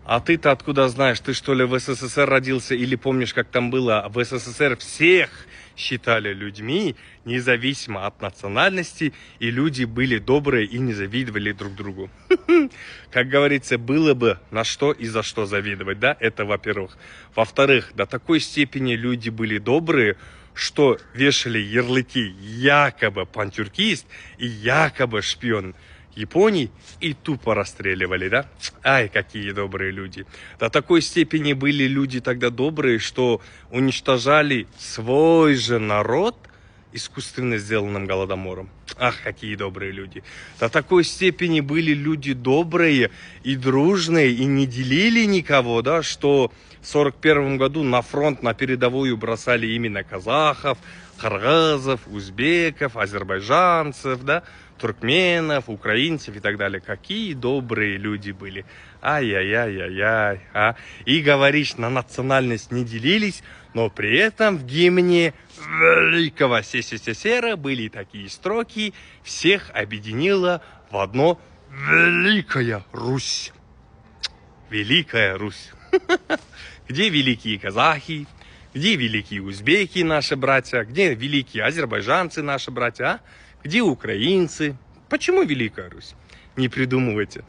А ты-то откуда знаешь? Ты что ли в СССР родился или помнишь, как там было? В СССР всех считали людьми, независимо от национальности, и люди были добрые и не завидовали друг другу. Как говорится, было бы на что и за что завидовать, да? Это во-первых. Во-вторых, до такой степени люди были добрые, что вешали ярлыки якобы пантюркист и якобы шпион Японии и тупо расстреливали, да? Ай, какие добрые люди. До такой степени были люди тогда добрые, что уничтожали свой же народ искусственно сделанным голодомором. Ах, какие добрые люди. До такой степени были люди добрые и дружные, и не делили никого, да, что в 1941 году на фронт, на передовую бросали именно казахов, кыргызов, узбеков, азербайджанцев, да, туркменов, украинцев и так далее. Какие добрые люди были. Ай-яй-яй-яй-яй. А? И говоришь, на национальность не делились, но при этом в гимне великого СССР были такие строки: всех объединила в одно Великая Русь. Великая Русь. Где великие казахи? Где великие узбеки, наши братья? Где великие азербайджанцы, наши братья? А? Где украинцы? Почему Великая Русь? Не придумывайте.